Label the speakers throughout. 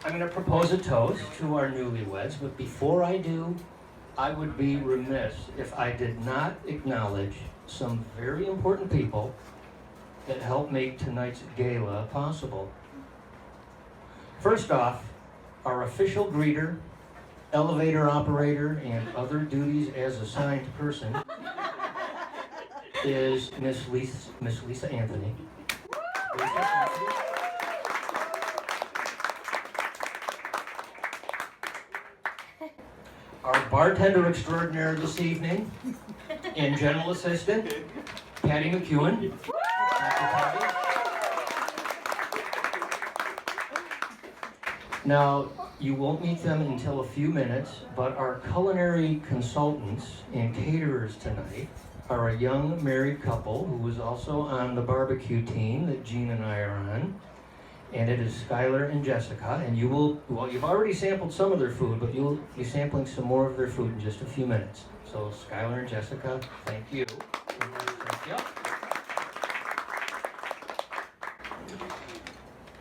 Speaker 1: I'm going to propose a toast to our newlyweds, but before I do, I would be remiss if I did not acknowledge some very important people that helped make tonight's gala possible. First off, our official greeter, elevator operator, and other duties as assigned person is Miss Lisa Anthony. Our bartender extraordinaire this evening and general assistant, Patty McEwen. Now, you won't meet them until a few minutes, but our culinary consultants and caterers tonight are a young married couple who is also on the barbecue team that Jean and I are on. And it is Skylar and Jessica, and you've already sampled some of their food, but you'll be sampling some more of their food in just a few minutes. So Skylar and Jessica, thank you. Thank you.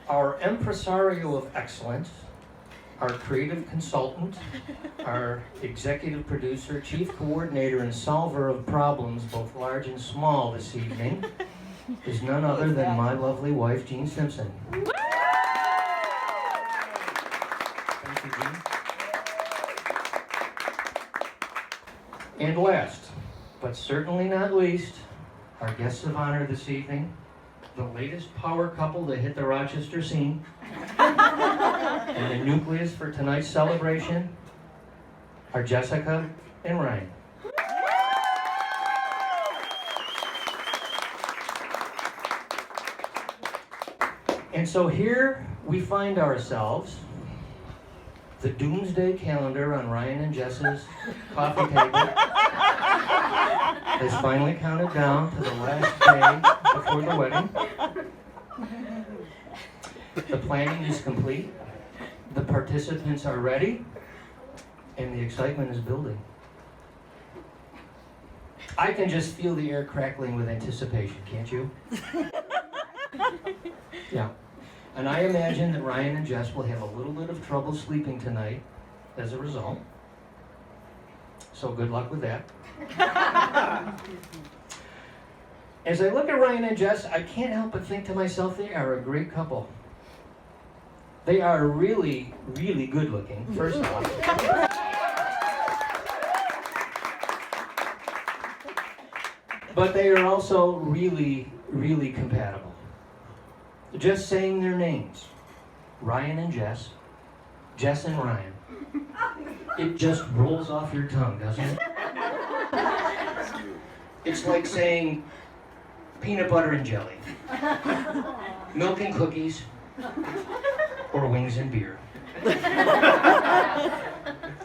Speaker 1: Our impresario of excellence, our creative consultant, our executive producer, chief coordinator, and solver of problems, both large and small this evening, is none other than my lovely wife, Jean Simpson. Thank you, Jean. And last, but certainly not least, our guests of honor this evening, the latest power couple to hit the Rochester scene, and the nucleus for tonight's celebration are Jessica and Ryan. And so here we find ourselves, the doomsday calendar on Ryan and Jess's coffee table has finally counted down to the last day before the wedding. The planning is complete, the participants are ready, and the excitement is building. I can just feel the air crackling with anticipation, can't you? Yeah. And I imagine that Ryan and Jess will have a little bit of trouble sleeping tonight as a result. So good luck with that. As I look at Ryan and Jess, I can't help but think to myself, they are a great couple. They are really, really good looking, first off. But they are also really, really compatible. Just saying their names, Ryan and Jess, Jess and Ryan, it just rolls off your tongue, doesn't it? It's like saying peanut butter and jelly, milk and cookies, or wings and beer.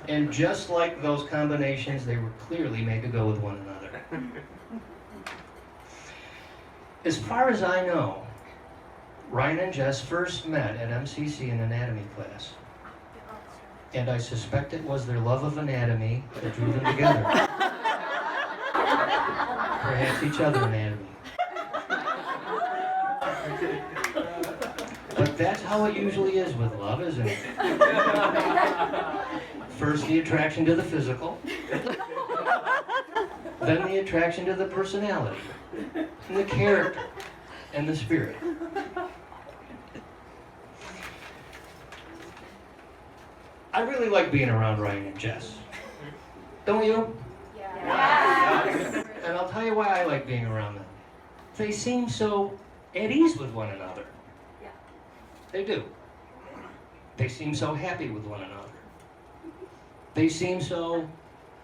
Speaker 1: And just like those combinations, they would clearly make a go with one another. As far as I know, Ryan and Jess first met at MCC in anatomy class. And I suspect it was their love of anatomy that drew them together. Perhaps each other anatomy. But that's how it usually is with love, isn't it? First the attraction to the physical, then the attraction to the personality, and the character, and the spirit. I really like being around Ryan and Jess. Don't you? Yeah. And I'll tell you why I like being around them. They seem so at ease with one another. Yeah. They do. They seem so happy with one another. They seem so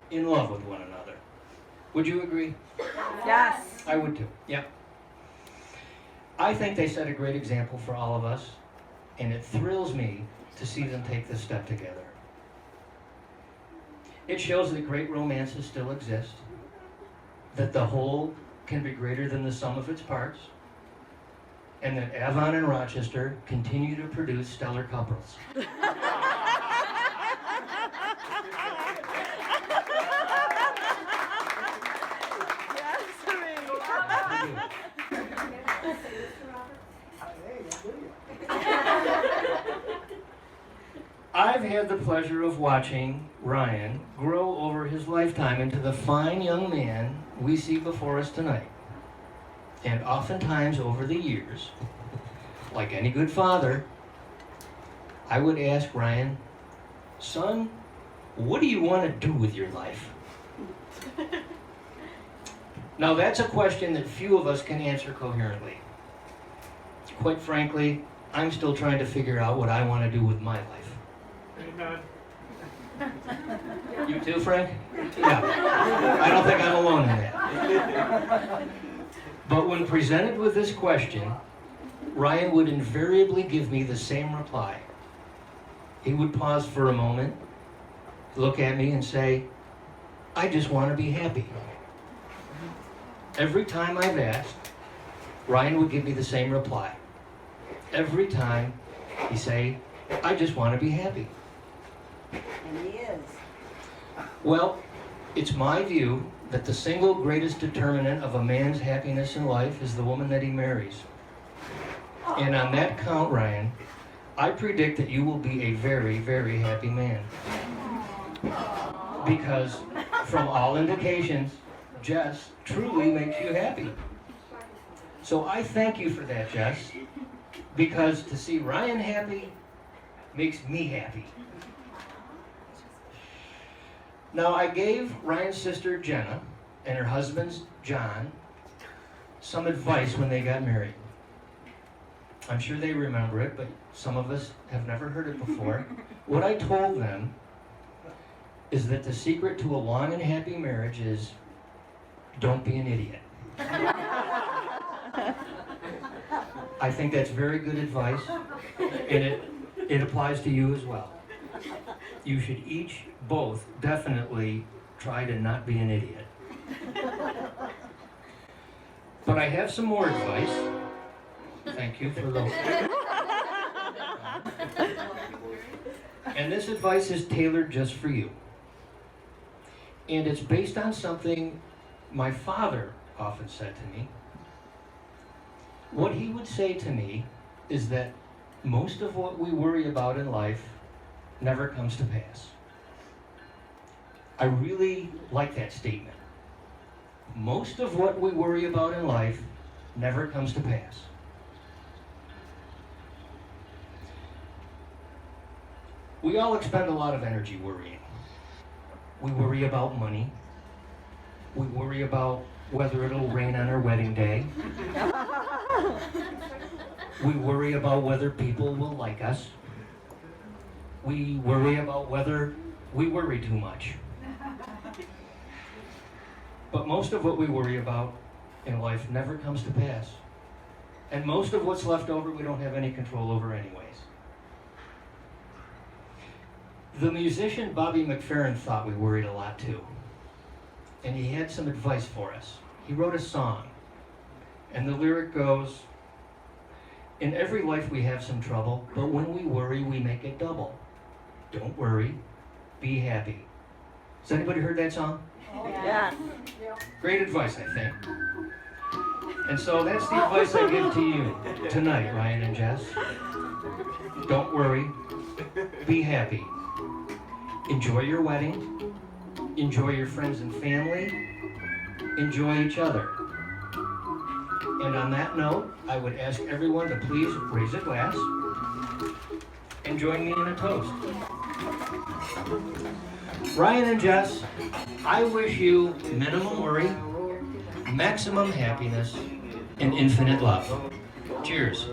Speaker 1: in love with one another. Would you agree?
Speaker 2: Yes.
Speaker 1: I would too, yeah. I think they set a great example for all of us, and it thrills me to see them take this step together. It shows that great romances still exist, that the whole can be greater than the sum of its parts, and that Avon and Rochester continue to produce stellar couples. I've had the pleasure of watching Ryan grow over his lifetime into the fine young man we see before us tonight. And oftentimes over the years, like any good father, I would ask Ryan, son, what do you want to do with your life? Now that's a question that few of us can answer coherently. Quite frankly, I'm still trying to figure out what I want to do with my life.
Speaker 2: Amen.
Speaker 1: You too, Frank? Yeah. I don't think I'm alone in that. But when presented with this question, Ryan would invariably give me the same reply. He would pause for a moment, look at me and say, I just want to be happy. Every time I've asked, Ryan would give me the same reply. Every time he'd say, I just want to be happy.
Speaker 3: And he is.
Speaker 1: Well, it's my view that the single greatest determinant of a man's happiness in life is the woman that he marries. And on that count, Ryan, I predict that you will be a very, very happy man. Because from all indications, Jess truly makes you happy. So I thank you for that, Jess, because to see Ryan happy makes me happy. Now, I gave Ryan's sister Jenna and her husband John some advice when they got married. I'm sure they remember it, but some of us have never heard it before. What I told them is that the secret to a long and happy marriage is don't be an idiot. I think that's very good advice, and it applies to you as well. You should both definitely try to not be an idiot. But I have some more advice. Thank you for those. And this advice is tailored just for you. And it's based on something my father often said to me. What he would say to me is that most of what we worry about in life never comes to pass. I really like that statement. Most of what we worry about in life never comes to pass. We all expend a lot of energy worrying. We worry about money. We worry about whether it'll rain on our wedding day. We worry about whether people will like us. We worry about whether we worry too much. But most of what we worry about in life never comes to pass. And most of what's left over we don't have any control over anyways. The musician Bobby McFerrin thought we worried a lot too. And he had some advice for us. He wrote a song. And the lyric goes, in every life we have some trouble, but when we worry, we make it double. Don't worry, be happy. Has anybody heard that song?
Speaker 3: Yeah.
Speaker 1: Great advice, I think. And so that's the advice I give to you tonight, Ryan and Jess. Don't worry, be happy. Enjoy your wedding. Enjoy your friends and family. Enjoy each other. And on that note, I would ask everyone to please raise a glass and join me in a toast. Ryan and Jess, I wish you minimum worry, maximum happiness, and infinite love. Cheers.